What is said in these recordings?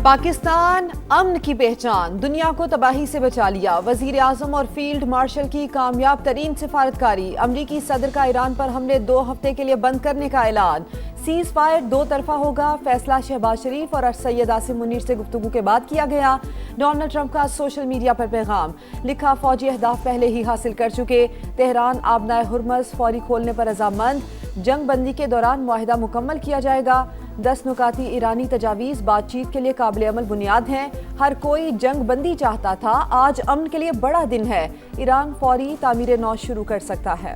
پاکستان امن کی پہچان، دنیا کو تباہی سے بچا لیا، وزیر اعظم اور فیلڈ مارشل کی کامیاب ترین سفارتکاری، امریکی صدر کا ایران پر حملے 2 ہفتے کے لیے بند کرنے کا اعلان، سیز فائر 2 طرفہ ہوگا، فیصلہ شہباز شریف اور سید عاصم منیر سے گفتگو کے بعد کیا گیا، ڈونلڈ ٹرمپ کا سوشل میڈیا پر پیغام، لکھا فوجی اہداف پہلے ہی حاصل کر چکے، تہران آبنائے ہرمز فوری کھولنے پر رضامند، جنگ بندی کے دوران معاہدہ مکمل کیا جائے گا، 10 نکاتی ایرانی تجاویز بات چیت کے لیے قابل عمل بنیاد ہیں، ہر کوئی جنگ بندی چاہتا تھا، آج امن کے لیے بڑا دن ہے، ایران فوری تعمیر نو شروع کر سکتا ہے۔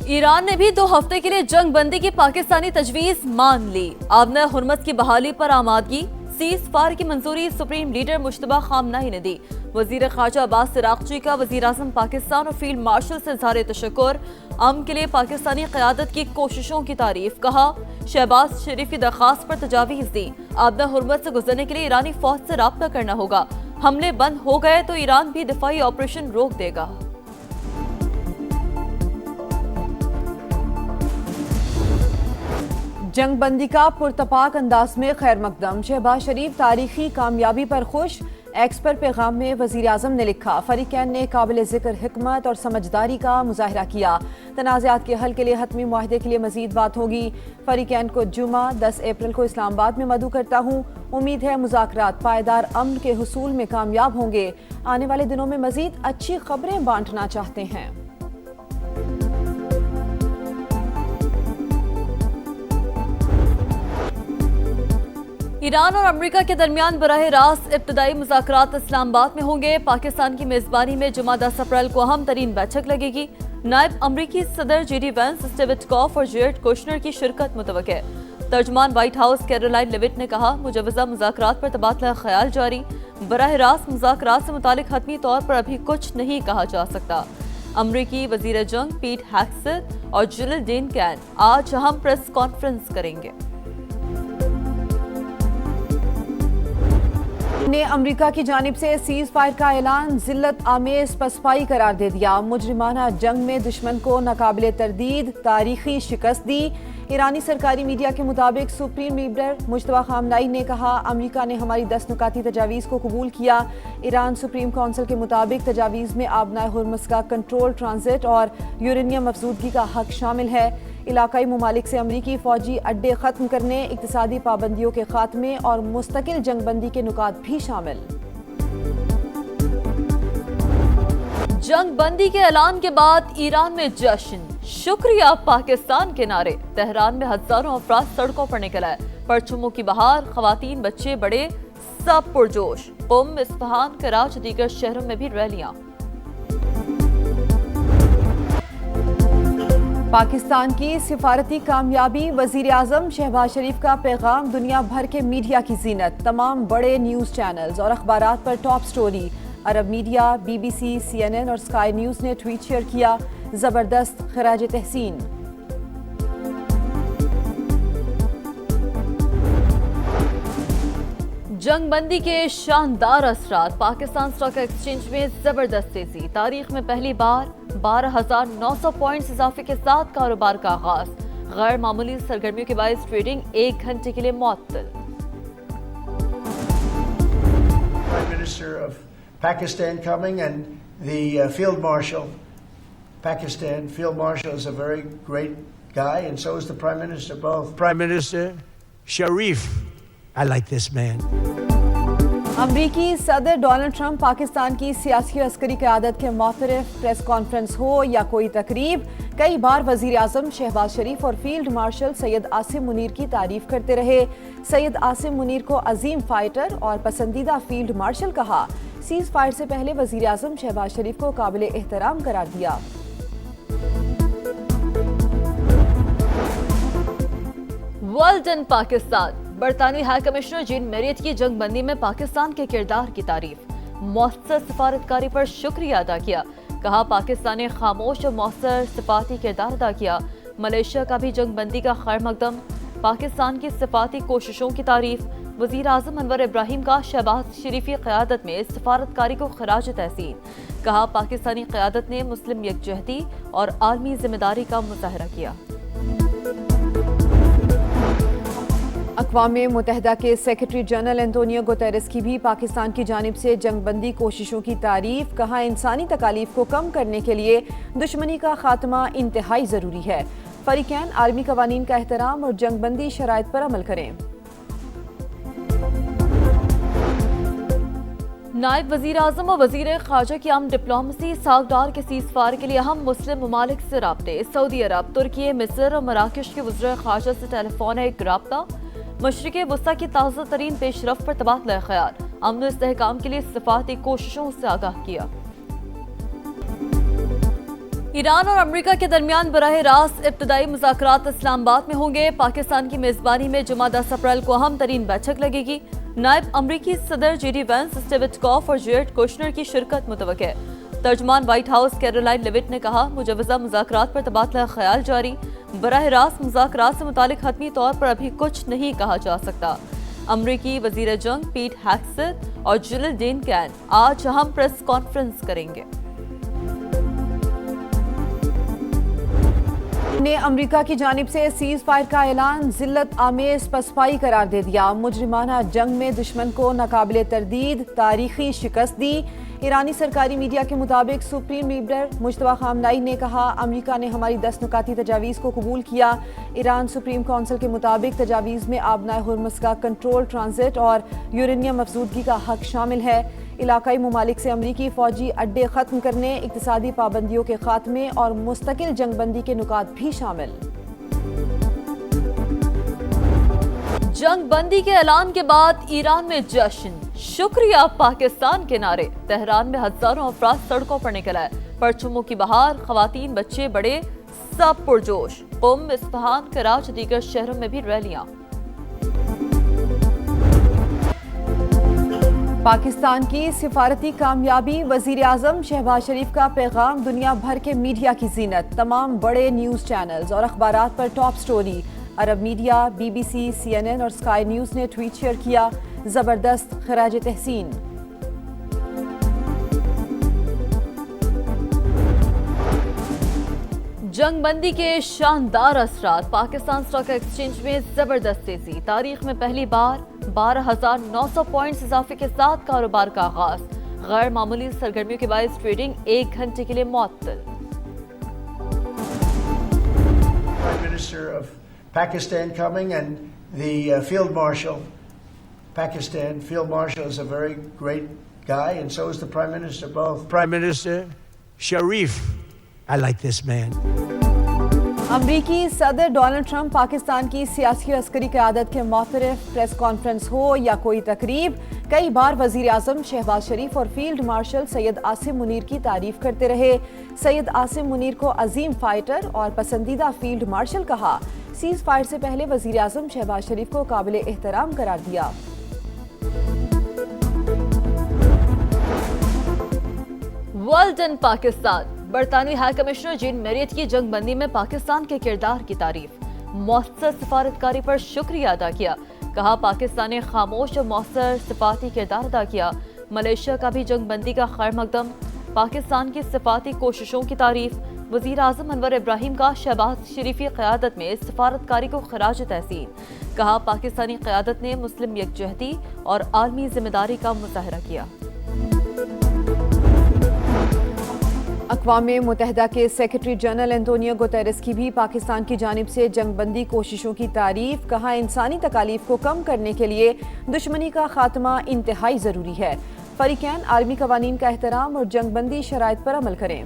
ایران نے بھی 2 ہفتے کے لیے جنگ بندی کی پاکستانی تجویز مان لی، آبنائے ہرمز کی بحالی پر آمادگی، سیز فائر کی منظوری سپریم لیڈر مجتبیٰ خامنہ نے دی، وزیر خارجہ عباس عراقچی کا وزیر اعظم پاکستان اور فیلڈ مارشل سے اظہار تشکر، امن کے لیے پاکستانی قیادت کی کوششوں کی تعریف، کہا شہباز شریف کی درخواست پر تجاویز دی، آبنائے ہرمز سے گزرنے کے لیے ایرانی فوج سے رابطہ کرنا ہوگا، حملے بند ہو گئے تو ایران بھی دفاعی آپریشن روک دے گا۔ جنگ بندی کا پرتپاک انداز میں خیر مقدم، شہباز شریف تاریخی کامیابی پر خوش، ایکس پر پیغام میں وزیر اعظم نے لکھا فریقین نے قابل ذکر حکمت اور سمجھداری کا مظاہرہ کیا، تنازعات کے حل کے لیے حتمی معاہدے کے لیے مزید بات ہوگی، فریقین کو جمعہ 10 اپریل کو اسلام آباد میں مدعو کرتا ہوں، امید ہے مذاکرات پائیدار امن کے حصول میں کامیاب ہوں گے، آنے والے دنوں میں مزید اچھی خبریں بانٹنا چاہتے ہیں۔ ایران اور امریکہ کے درمیان براہ راست ابتدائی مذاکرات اسلام آباد میں ہوں گے، پاکستان کی میزبانی میں جمعہ 10 اپریل کو اہم ترین بیٹھک لگے گی، نائب امریکی صدر J D Vance, Steve Witkoff اور جیرڈ کوشنر کی شرکت متوقع ہے۔ ترجمان وائٹ ہاؤس کیرولائن لیوٹ نے کہا مجوزہ مذاکرات پر تبادلہ خیال جاری، براہ راست مذاکرات سے متعلق حتمی طور پر ابھی کچھ نہیں کہا جا سکتا۔ امریکی وزیر جنگ پیٹ ہیگسٹ اور جنرل ڈین کین آج اہم پریس کانفرنس کریں گے۔ نے امریکہ کی جانب سے سیز فائر کا اعلان ذلت آمیز پسپائی قرار دے دیا، مجرمانہ جنگ میں دشمن کو ناقابل تردید تاریخی شکست دی، ایرانی سرکاری میڈیا کے مطابق سپریم لیڈر مجتبیٰ خامنہ نے کہا امریکہ نے ہماری 10 نکاتی تجاویز کو قبول کیا، ایران سپریم کونسل کے مطابق تجاویز میں آبنائے ہرمز کا کنٹرول ٹرانزٹ اور یورینیم افزودگی کا حق شامل ہے، علاقائی ممالک سے امریکی فوجی اڈے ختم کرنے، اقتصادی پابندیوں کے خاتمے اور مستقل جنگ بندی کے نکات بھی شامل۔ جنگ بندی کے اعلان کے بعد ایران میں جشن، شکریہ پاکستان کے نعرے، تہران میں ہزاروں افراد سڑکوں پر نکل آئے، پرچموں کی بہار، خواتین بچے بڑے سب پرجوش، قم، اصفہان، کراچی دیگر شہروں میں بھی ریلیاں۔ پاکستان کی سفارتی کامیابی، وزیر اعظم شہباز شریف کا پیغام دنیا بھر کے میڈیا کی زینت، تمام بڑے نیوز چینلز اور اخبارات پر ٹاپ سٹوری، عرب media, B B C, C N N اور اسکائی نیوز نے ٹویٹ شیئر کیا، زبردست، خراج تحسین۔ جنگ بندی کے شاندار اثرات، پاکستان اسٹاک ایکسچینج میں زبردست تیزی، تاریخ میں پہلی بار 12,900 پوائنٹس اضافے کے ساتھ کاروبار کا آغاز، غیر معمولی سرگرمیوں کے باعث ٹریڈنگ 1 گھنٹے کے لیے معطل۔ Prime Minister of Pakistan coming and the Field Marshal, Pakistan Field Marshal is a very great guy and so is the Prime Minister both. Prime Minister Sharif, I like this man. امریکی صدر Donald Trump Pakistan کی سیاسی اور عسکری قیادت کے معترف press conference ہو یا کوئی تقریب، کئی بار وزیر اعظم شہباز شریف اور فیلڈ مارشل سید عاصم منیر کی تعریف کرتے رہے، سید عاصم منیر کو عظیم فائٹر اور پسندیدہ فیلڈ مارشل کہا، سیز فائر سے پہلے وزیر اعظم شہباز شریف کو قابل احترام قرار دیا۔ ویل ڈن پاکستان، برطانوی ہائی کمشنر جین میریٹ کی جنگ بندی میں پاکستان کے کردار کی تعریف، مؤثر سفارتکاری پر شکریہ ادا کیا، کہا پاکستان نے خاموش اور مؤثر سفارتی کردار ادا کیا، ملیشیا کا بھی جنگ بندی کا خیر مقدم، پاکستان کی سفارتی کوششوں کی تعریف، وزیر اعظم انور ابراہیم کا شہباز شریف کی قیادت میں سفارتکاری کو خراج تحسین، کہا پاکستانی قیادت نے مسلم یکجہتی اور عالمی ذمہ داری کا مظاہرہ کیا۔ اقوام متحدہ کے سیکرٹری جنرل انتونیو گوتیرس کی بھی پاکستان کی جانب سے جنگ بندی کوششوں کی تعریف، کہا انسانی تکالیف کو کم کرنے کے لیے دشمنی کا خاتمہ انتہائی ضروری ہے، فریقین عالمی قوانین کا احترام اور جنگ بندی شرائط پر عمل کریں۔ نائب وزیر اعظم اور وزیر خارجہ کی عام ڈپلومیسی ساگدار کے سیز فائر کے لیے اہم مسلم ممالک سے رابطے، سعودی عرب، ترکی، مصر اور مراکش کے وزراء خارجہ سے ٹیلی فونک رابطہ، مشرق وسطی کی تازہ ترین پیش رفت پر تبادلہ خیال، امن و استحکام کے لیے سفارتی کوششوں سے آگاہ کیا۔ ایران اور امریکہ کے درمیان براہ راست ابتدائی مذاکرات اسلام آباد میں ہوں گے، پاکستان کی میزبانی میں جمعہ 10 اپریل کو اہم ترین بیٹھک لگے گی، نائب امریکی صدر J D Vance, Steve Witkoff اور جیرڈ کوشنر کی شرکت متوقع ہے۔ ترجمان وائٹ ہاؤس کیرولائن لیوٹ نے کہا، مجوزہ مذاکرات پر تبادلہ خیال جاری، براہ راست مذاکرات سے متعلق حتمی طور پر ابھی کچھ نہیں کہا جا سکتا۔ امریکی وزیر جنگ پیٹ ہیکسٹ اور جل ڈین کین آج اہم پریس کانفرنس کریں گے۔ نے امریکہ کی جانب سے سیز فائر کا اعلان ذلت آمیز پسپائی قرار دے دیا، مجرمانہ جنگ میں دشمن کو ناقابل تردید تاریخی شکست دی۔ ایرانی سرکاری میڈیا کے مطابق سپریم لیڈر مجتبیٰ خامنہئی نے کہا، امریکہ نے ہماری 10 نکاتی تجاویز کو قبول کیا۔ ایران سپریم کونسل کے مطابق تجاویز میں آبنائے ہرمز کا کنٹرول ٹرانزٹ اور یورینیم افزودگی کا حق شامل ہے۔ علاقائی ممالک سے امریکی فوجی اڈے ختم کرنے، اقتصادی پابندیوں کے خاتمے اور مستقل جنگ بندی کے نکات بھی شامل۔ جنگ بندی کے اعلان کے بعد ایران میں جشن، شکریہ پاکستان کے نعرے، تہران میں ہزاروں افراد سڑکوں پر نکل آئے، پرچموں کی بہار، خواتین، بچے، بڑے سب پرجوش، قم، اصفہان، کراچی، دیگر شہروں میں بھی ریلیاں۔ پاکستان کی سفارتی کامیابی، وزیر اعظم شہباز شریف کا پیغام دنیا بھر کے میڈیا کی زینت، تمام بڑے نیوز چینلز اور اخبارات پر ٹاپ سٹوری، عرب media, B B C, C N N اور اسکائی نیوز نے ٹویٹ شیئر کیا، زبردست، خراج تحسین۔ جنگ بندی کے شاندار اثرات، پاکستان اسٹاک ایکسچینج میں زبردست تیزی، تاریخ میں پہلی بار 12,900 پوائنٹس اضافے کے ساتھ کاروبار کا آغاز، غیر معمولی سرگرمیوں کے باعث ٹریڈنگ 1 گھنٹے کے لیے معطل۔ Prime Minister of Pakistan coming and the Field Marshal. Pakistan Field Marshal is a very great guy, and so is the Prime Minister both. Prime Minister Sharif, I like this man. امریکی صدر Donald Trump Pakistan کی سیاسی اور عسکری قیادت کے معترف press conference ہو یا کوئی تقریب، کئی بار وزیر اعظم شہباز شریف اور فیلڈ مارشل سید عاصم منیر کی تعریف کرتے رہے۔ سید عاصم منیر کو عظیم فائٹر اور پسندیدہ فیلڈ مارشل کہا، سیز فائر سے پہلے وزیر اعظم شہباز شریف کو قابل احترام قرار دیا۔ ویل ڈن پاکستان، برطانوی ہائی کمشنر جین میریٹ کی جنگ بندی میں پاکستان کے کردار کی تعریف، مؤثر سفارتکاری پر شکریہ ادا کیا، کہا پاکستان نے خاموش اور مؤثر سفارتی کردار ادا کیا۔ ملیشیا کا بھی جنگ بندی کا خیر مقدم، پاکستان کی سفارتی کوششوں کی تعریف، وزیر اعظم انور ابراہیم کا شہباز شریف کی قیادت میں سفارتکاری کو خراج تحسین، کہا پاکستانی قیادت نے مسلم یکجہتی اور عالمی ذمہ داری کا مظاہرہ کیا۔ اقوام متحدہ کے سیکرٹری جنرل انتونیو گوتیرس کی بھی پاکستان کی جانب سے جنگ بندی کوششوں کی تعریف، کہا انسانی تکالیف کو کم کرنے کے لیے دشمنی کا خاتمہ انتہائی ضروری ہے، فریقین عالمی قوانین کا احترام اور جنگ بندی شرائط پر عمل کریں۔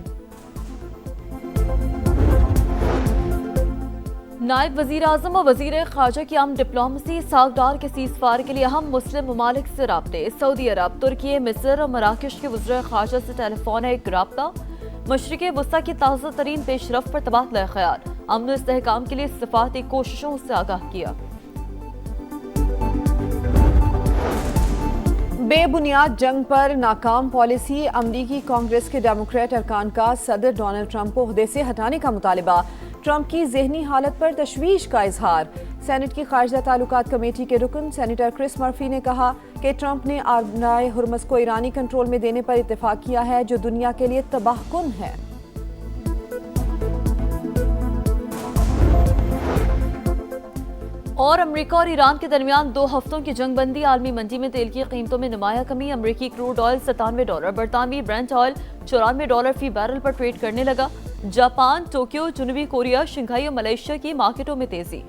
نائب وزیر اعظم اور وزیر خارجہ کی عام ڈپلومیسی ساگدار کے سیز فائر کے لیے اہم مسلم ممالک سے رابطے، سعودی عرب، ترکی، مصر اور مراکش کے وزراء خارجہ سے ٹیلی فونک رابطہ، مشرق وسطی کی تازہ ترین پیش رفت پر تبادلہ خیال، امن و استحکام کے لیے سفارتی کوششوں سے آگاہ کیا۔ بے بنیاد جنگ پر ناکام پالیسی، امریکی کانگریس کے ڈیموکریٹ ارکان کا صدر ڈونلڈ ٹرمپ کو عہدے سے ہٹانے کا مطالبہ، ٹرمپ کی ذہنی حالت پر تشویش کا اظہار۔ سینٹ کی خارجہ تعلقات کمیٹی کے رکن سینیٹر کرس مرفی نے کہا کہ ٹرمپ نے آبنائے ہرمز کو ایرانی کنٹرول میں دینے پر اتفاق کیا ہے، جو دنیا کے لیے تباہ کن ہے۔ اور امریکہ اور ایران کے درمیان 2 ہفتوں کی جنگ بندی، عالمی منڈی میں تیل کی قیمتوں میں نمایاں کمی، امریکی کروڈ آئل $97، برطانوی برنٹ آئل $94 فی بیرل پر ٹریڈ کرنے لگا۔ جاپان، ٹوکیو، جنوبی کوریا، شنگھائی اور ملائیشیا کی مارکیٹوں میں تیزی۔